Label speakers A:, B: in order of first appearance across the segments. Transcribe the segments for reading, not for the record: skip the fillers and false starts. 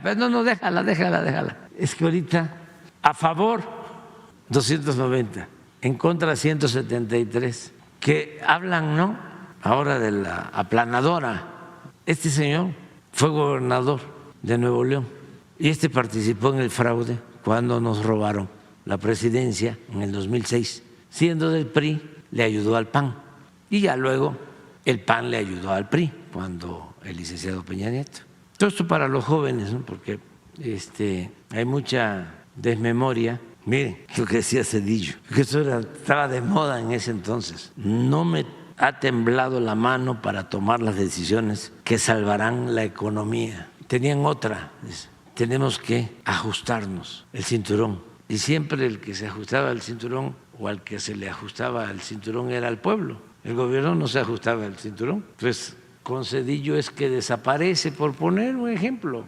A: Pero no, déjala. Es que ahorita a favor 290, en contra 173, que hablan, ¿no?, ahora de la aplanadora. Este señor fue gobernador de Nuevo León y participó en el fraude cuando nos robaron la presidencia en el 2006. Siendo del PRI, le ayudó al PAN y ya luego el PAN le ayudó al PRI cuando el licenciado Peña Nieto. Todo esto para los jóvenes, ¿no?, porque hay mucha desmemoria. Miren lo que decía Zedillo, que eso estaba de moda en ese entonces. No me ha temblado la mano para tomar las decisiones que salvarán la economía. Tenían otra, tenemos que ajustarnos el cinturón. Y siempre el que se ajustaba el cinturón o al que se le ajustaba el cinturón era el pueblo. El gobierno no se ajustaba el cinturón. Pues con Zedillo es que desaparece, por poner un ejemplo.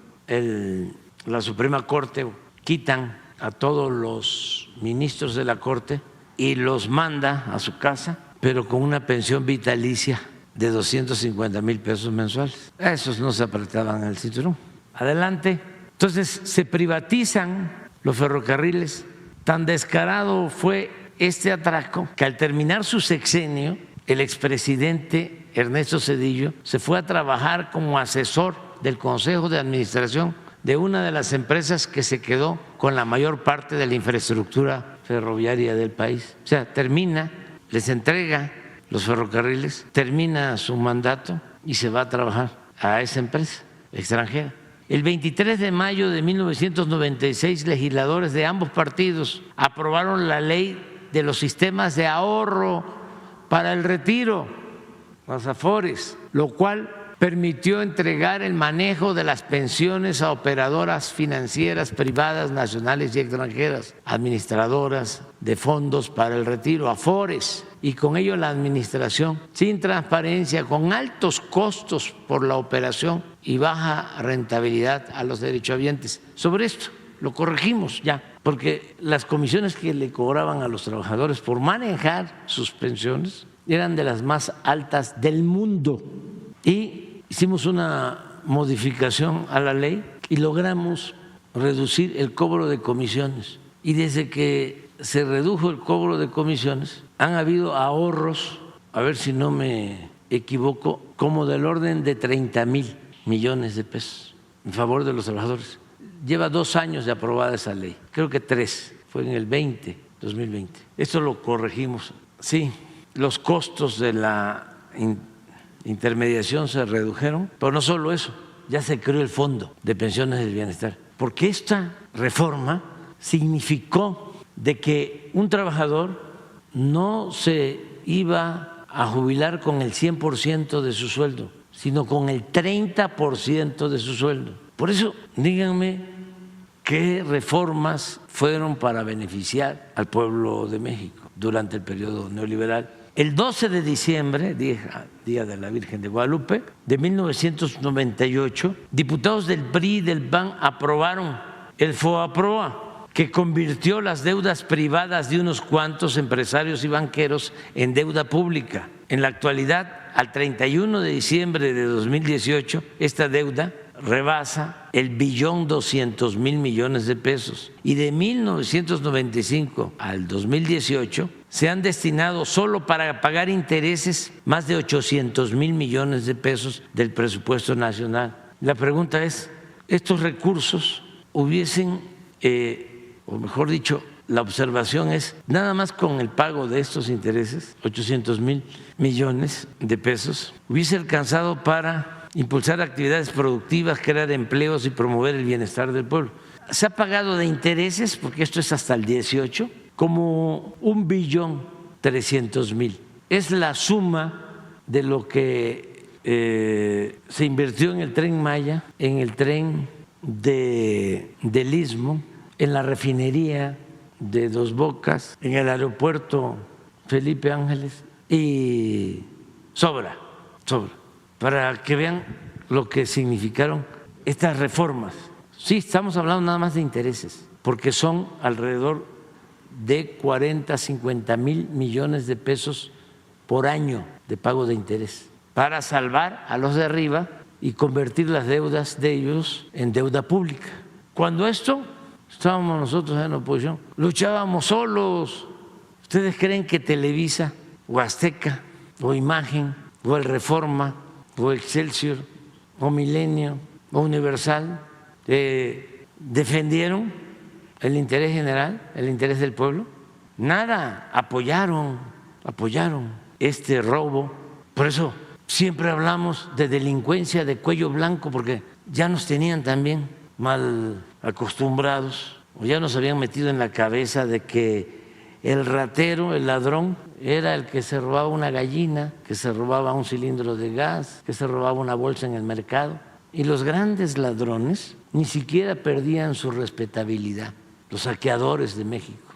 A: La Suprema Corte quitan a todos los ministros de la Corte y los manda a su casa, pero con una pensión vitalicia de 250,000 pesos mensuales. A esos no se apretaban el cinturón. Adelante. Entonces se privatizan los ferrocarriles. Tan descarado fue este atraco que al terminar su sexenio, el expresidente Ernesto Zedillo se fue a trabajar como asesor del Consejo de Administración de una de las empresas que se quedó con la mayor parte de la infraestructura ferroviaria del país. O sea, les entrega los ferrocarriles, termina su mandato y se va a trabajar a esa empresa extranjera. El 23 de mayo de 1996, legisladores de ambos partidos aprobaron la ley de los sistemas de ahorro para el retiro, las AFORES, lo cual permitió entregar el manejo de las pensiones a operadoras financieras privadas nacionales y extranjeras, administradoras de fondos para el retiro, AFORES, y con ello la administración sin transparencia, con altos costos por la operación y baja rentabilidad a los derechohabientes. Sobre esto lo corregimos ya, porque las comisiones que le cobraban a los trabajadores por manejar sus pensiones eran de las más altas del mundo. Y hicimos una modificación a la ley y logramos reducir el cobro de comisiones. Y desde que se redujo el cobro de comisiones, han habido ahorros, a ver si no me equivoco, como del orden de 30,000 millones de pesos en favor de los trabajadores. Lleva 2 años de aprobada esa ley, creo que 3, fue en el 2020. Esto lo corregimos. Sí, los costos de la intermediación se redujeron, pero no solo eso, ya se creó el Fondo de Pensiones del Bienestar, porque esta reforma significó de que un trabajador no se iba a jubilar con el 100% de su sueldo, sino con el 30% de su sueldo. Por eso, díganme qué reformas fueron para beneficiar al pueblo de México durante el periodo neoliberal. El 12 de diciembre, Día de la Virgen de Guadalupe, de 1998, diputados del PRI y del PAN aprobaron el FOAPROA, que convirtió las deudas privadas de unos cuantos empresarios y banqueros en deuda pública. En la actualidad, al 31 de diciembre de 2018, esta deuda rebasa el 1.200.000 millones de pesos. Y de 1995 al 2018 se han destinado solo para pagar intereses más de 800.000 millones de pesos del presupuesto nacional. La pregunta es, ¿estos recursos hubiesen, o mejor dicho, la observación es, nada más con el pago de estos intereses, 800.000 millones de pesos, hubiese alcanzado para impulsar actividades productivas, crear empleos y promover el bienestar del pueblo? Se ha pagado de intereses, porque esto es hasta el 18, como 1.300.000. Es la suma de lo que se invirtió en el Tren Maya, en el tren del Istmo, en la refinería de Dos Bocas, en el aeropuerto Felipe Ángeles, y sobra, para que vean lo que significaron estas reformas. Sí, estamos hablando nada más de intereses, porque son alrededor de 40-50 mil millones de pesos por año de pago de interés, para salvar a los de arriba y convertir las deudas de ellos en deuda pública. Cuando esto estábamos nosotros en la oposición, luchábamos solos. ¿Ustedes creen que Televisa o Azteca o Imagen o el Reforma o Excelsior o Milenio o Universal defendieron el interés general, el interés del pueblo? Nada, apoyaron este robo. Por eso siempre hablamos de delincuencia de cuello blanco, porque ya nos tenían también mal acostumbrados, o ya nos habían metido en la cabeza de que el ratero, el ladrón, era el que se robaba una gallina, que se robaba un cilindro de gas, que se robaba una bolsa en el mercado. Y los grandes ladrones ni siquiera perdían su respetabilidad, los saqueadores de México.